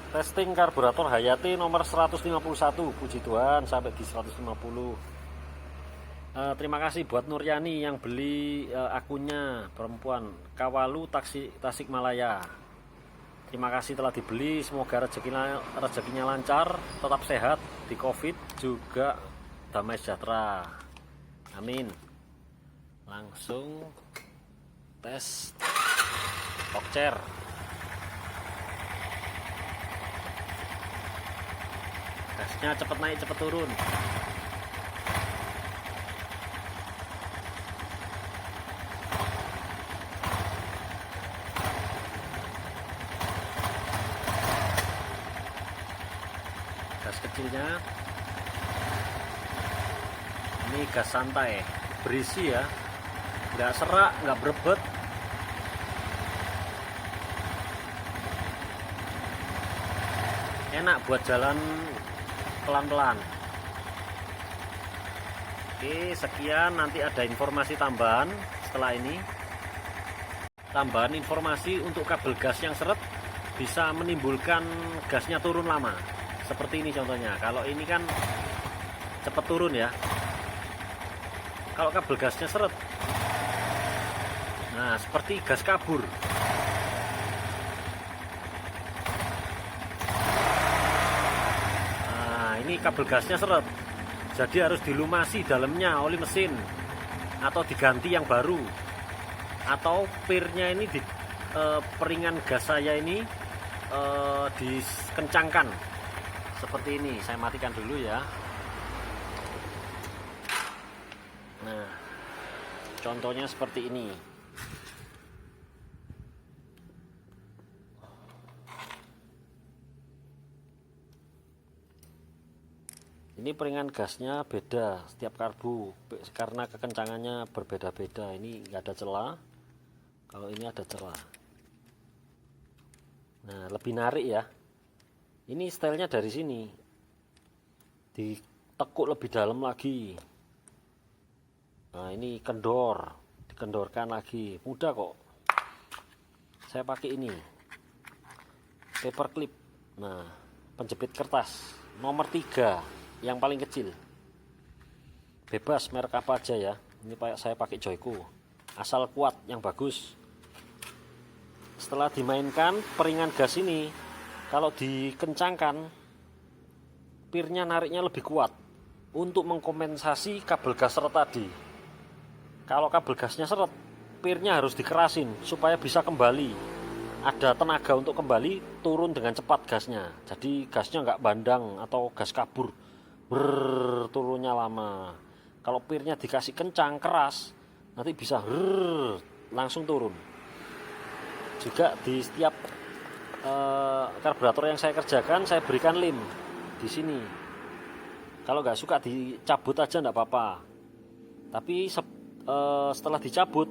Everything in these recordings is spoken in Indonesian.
Testing karburator Hayati nomor 151, puji Tuhan sampai di 150. Terima kasih buat Nuryani yang beli akunnya, perempuan Kawalu Tasikmalaya. Terima kasih telah dibeli, semoga rezekinya lancar, tetap sehat di Covid, juga damai sejahtera. Amin. Langsung tes Okcer. Gasnya cepet naik cepet turun. Gas kecilnya ini gas santai, berisi ya, nggak serak, nggak berebet. Enak buat jalan pelan-pelan. Oke, sekian. Nanti ada informasi tambahan setelah ini. Tambahan informasi untuk kabel gas yang seret bisa menimbulkan gasnya turun lama. Seperti ini contohnya. Kalau ini kan cepat turun ya. Kalau kabel gasnya seret, nah seperti gas kabur. Ini kabel gasnya seret, jadi harus dilumasi dalamnya oli mesin atau diganti yang baru, atau pirnya ini di peringan gas saya ini dikencangkan seperti ini. Saya matikan dulu ya. Nah, contohnya seperti ini. Ini peringan gasnya beda setiap karbu karena kekencangannya berbeda-beda. Ini nggak ada celah, kalau ini ada celah. Nah, lebih narik ya. Ini stylenya dari sini, ditekuk lebih dalam lagi. Nah, ini kendor, dikendorkan lagi, mudah kok. Saya pakai ini paper clip. Nah, penjepit kertas nomor 3 yang paling kecil, bebas merek apa aja ya. Ini saya pakai Joyko, asal kuat yang bagus. Setelah dimainkan peringan gas ini, kalau dikencangkan pirnya nariknya lebih kuat untuk mengkompensasi kabel gas seret tadi. Kalau kabel gasnya seret, pirnya harus dikerasin supaya bisa kembali, ada tenaga untuk kembali turun dengan cepat gasnya. Jadi gasnya nggak bandang atau gas kabur, turunnya lama. Kalau pirnya dikasih kencang keras, nanti bisa langsung turun. Juga di setiap karburator yang saya kerjakan, saya berikan lem di sini. Kalau nggak suka dicabut aja nggak apa-apa, tapi setelah dicabut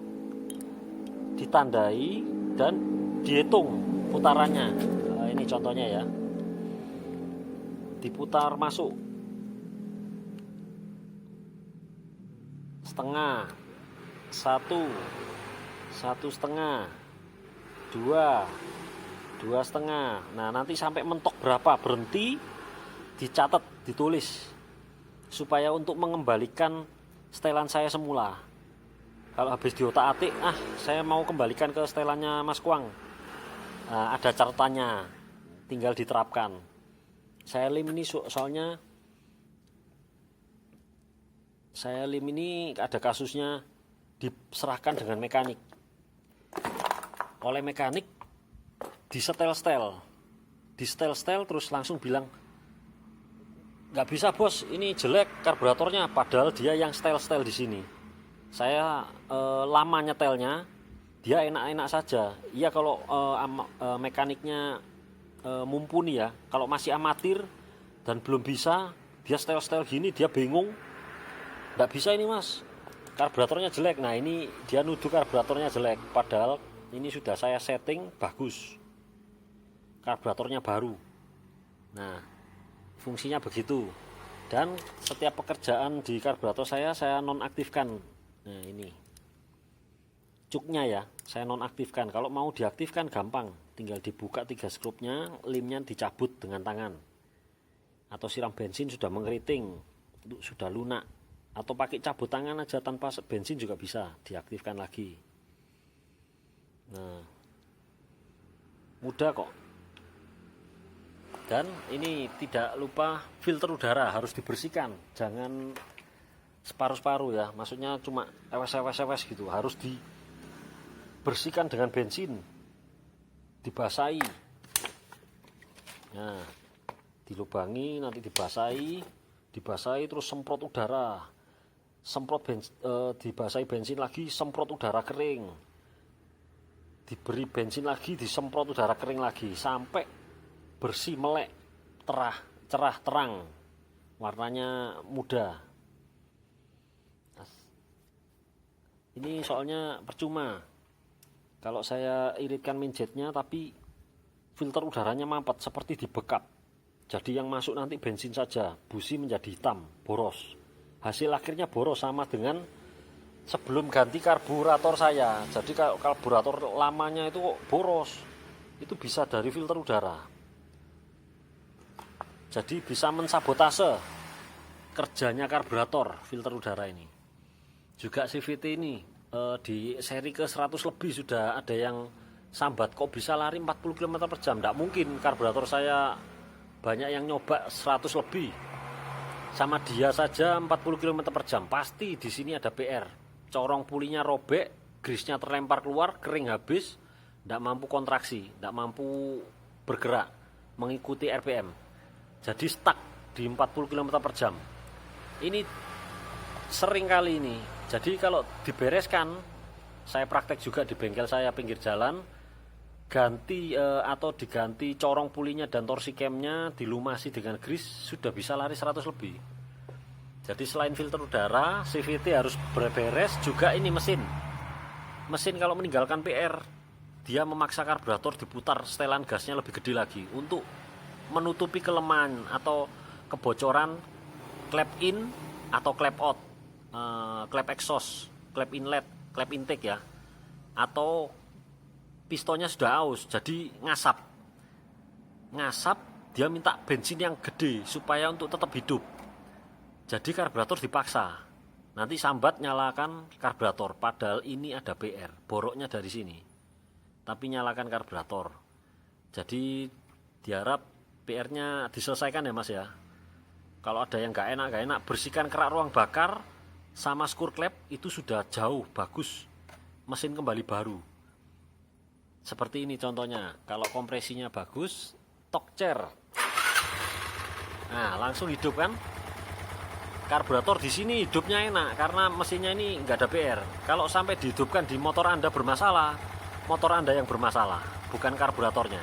ditandai dan dihitung putarannya. Ini contohnya ya, diputar masuk setengah, satu setengah, dua setengah. Nah, nanti sampai mentok berapa berhenti dicatat, ditulis, supaya untuk mengembalikan setelan saya semula. Kalau habis diotak-atik, saya mau kembalikan ke setelannya Mas Kuang, nah, ada catatannya, tinggal diterapkan. Saya lem ini soalnya ada kasusnya diserahkan dengan mekanik. Oleh mekanik disetel-setel terus langsung bilang, nggak bisa bos, ini jelek karburatornya, padahal dia yang setel di sini. Saya lama nyetelnya, dia enak-enak saja. Iya kalau mekaniknya mumpuni ya. Kalau masih amatir dan belum bisa, dia setel gini, dia bingung, nggak bisa ini mas, karburatornya jelek. Nah, ini dia nuduh karburatornya jelek, padahal ini sudah saya setting bagus, karburatornya baru. Nah, fungsinya begitu. Dan setiap pekerjaan di karburator saya nonaktifkan. Nah, ini cuknya ya, saya nonaktifkan. Kalau mau diaktifkan gampang, tinggal dibuka 3 skrupnya, lemnya dicabut dengan tangan, atau siram bensin sudah mengeriting, sudah lunak, atau pakai cabut tangan aja tanpa bensin juga bisa diaktifkan lagi. Nah, mudah kok. Dan ini tidak lupa filter udara harus dibersihkan, jangan separuh-separuh ya, maksudnya cuma ewes gitu, harus dibersihkan dengan bensin, dibasahi. Nah, dilubangi, nanti dibasahi terus semprot udara, dibasahi bensin lagi, semprot udara kering, diberi bensin lagi, disemprot udara kering lagi sampai bersih, melek, cerah terang, warnanya muda. Ini soalnya percuma kalau saya iritkan minjetnya tapi filter udaranya mampet seperti dibekap. Jadi yang masuk nanti bensin saja, busi menjadi hitam, boros. Hasil akhirnya boros sama dengan sebelum ganti karburator saya. Jadi kalau karburator lamanya itu kok boros, itu bisa dari filter udara. Jadi bisa mensabotase kerjanya karburator filter udara ini. Juga CVT ini di seri ke 100 lebih sudah ada yang sambat, kok bisa lari 40 km per jam. Tidak mungkin, karburator saya banyak yang nyoba 100 lebih. Sama dia saja 40 km per jam. Pasti di sini ada PR. Corong pulinya robek, grisnya terlempar keluar, kering habis, tidak mampu kontraksi, tidak mampu bergerak mengikuti RPM. Jadi stuck di 40 km per jam. Ini sering kali ini. Jadi kalau dibereskan, saya praktek juga di bengkel saya pinggir jalan, ganti atau diganti corong pulinya dan torsi camnya, dilumasi dengan gris, sudah bisa lari 100 lebih. Jadi selain filter udara, CVT harus beres, juga ini mesin. Mesin kalau meninggalkan PR, dia memaksa karburator diputar setelan gasnya lebih gede lagi untuk menutupi kelemahan atau kebocoran klep in atau klep out, klep exhaust, klep inlet, klep intake ya, atau pistonnya sudah aus jadi ngasap, dia minta bensin yang gede supaya untuk tetap hidup. Jadi karburator dipaksa, nanti sambat nyalakan karburator, padahal ini ada PR, boroknya dari sini, tapi nyalakan karburator. Jadi diharap PR-nya diselesaikan ya mas ya. Kalau ada yang gak enak, bersihkan kerak ruang bakar sama skur klep, itu sudah jauh bagus, mesin kembali baru. Seperti ini contohnya, kalau kompresinya bagus, Tokcer, nah langsung hidup kan. Karburator di sini hidupnya enak karena mesinnya ini nggak ada PR. Kalau sampai dihidupkan di motor Anda bermasalah, motor Anda yang bermasalah, bukan karburatornya.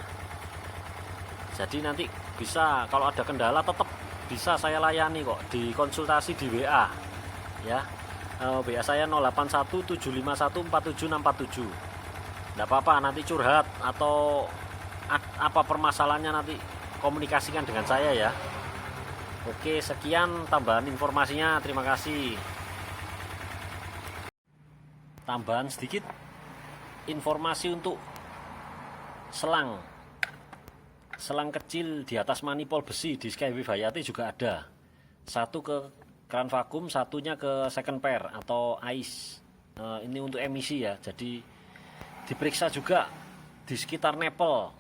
Jadi nanti bisa kalau ada kendala tetap bisa saya layani kok, di konsultasi di WA ya. WA saya 0817514767. Enggak apa-apa, nanti curhat atau apa permasalahannya nanti komunikasikan dengan saya ya. Oke, sekian tambahan informasinya, terima kasih. Tambahan sedikit informasi untuk selang kecil di atas manipol besi di Skyway Hayati juga ada. Satu ke keran vakum, satunya ke second pair atau ice. Ini untuk emisi ya. Jadi diperiksa juga di sekitar nepel.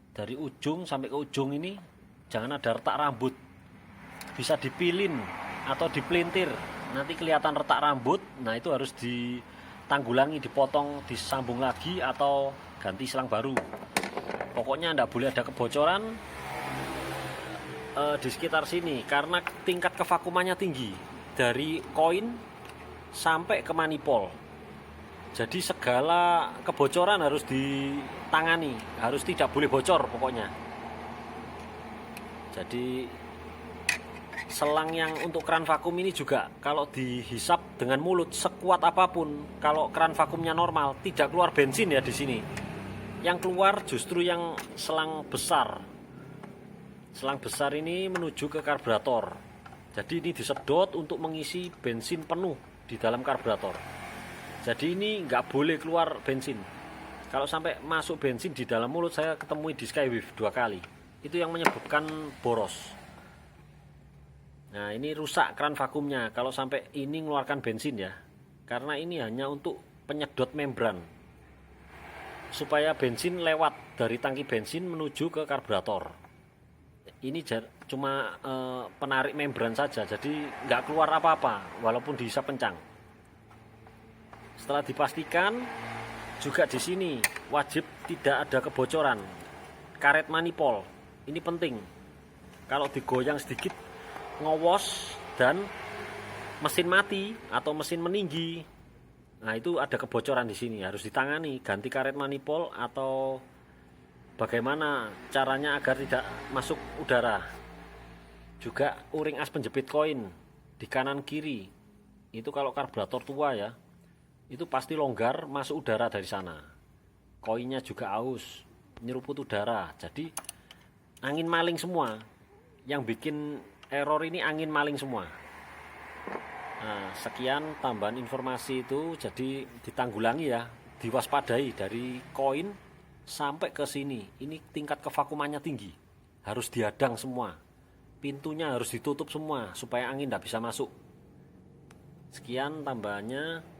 Dari ujung sampai ke ujung ini jangan ada retak rambut. Bisa dipilin atau dipelintir. Nanti kelihatan retak rambut. Nah, itu harus ditanggulangi, dipotong, disambung lagi atau ganti selang baru. Pokoknya tidak boleh ada kebocoran di sekitar sini karena tingkat kevakumannya tinggi dari koin sampai ke manipol. Jadi segala kebocoran harus ditangani, harus tidak boleh bocor pokoknya. Jadi selang yang untuk keran vakum ini juga kalau dihisap dengan mulut sekuat apapun, kalau keran vakumnya normal tidak keluar bensin ya di sini. Yang keluar justru yang selang besar. Selang besar ini menuju ke karburator. Jadi ini disedot untuk mengisi bensin penuh di dalam karburator. Jadi ini nggak boleh keluar bensin. Kalau sampai masuk bensin di dalam mulut, saya ketemui di Skywave 2 kali. Itu yang menyebabkan boros. Nah, ini rusak keran vakumnya kalau sampai ini mengeluarkan bensin ya. Karena ini hanya untuk penyedot membran. Supaya bensin lewat dari tangki bensin menuju ke karburator. Ini cuma penarik membran saja, jadi nggak keluar apa-apa walaupun dihisap kencang. Setelah dipastikan, juga di sini wajib tidak ada kebocoran. Karet manipol ini penting. Kalau digoyang sedikit ngowos dan mesin mati atau mesin meninggi, nah itu ada kebocoran di sini, harus ditangani, ganti karet manipol atau bagaimana caranya agar tidak masuk udara. Juga o-ring as penjepit koin di kanan kiri itu kalau karburator tua ya, itu pasti longgar masuk udara dari sana. Koinnya juga aus, nyeruput udara. Jadi angin maling semua. Yang bikin error ini angin maling semua. Nah, sekian tambahan informasi itu, jadi ditanggulangi ya, diwaspadai dari koin sampai ke sini. Ini tingkat kevakumannya tinggi. Harus dihadang semua. Pintunya harus ditutup semua supaya angin tidak bisa masuk. Sekian tambahannya.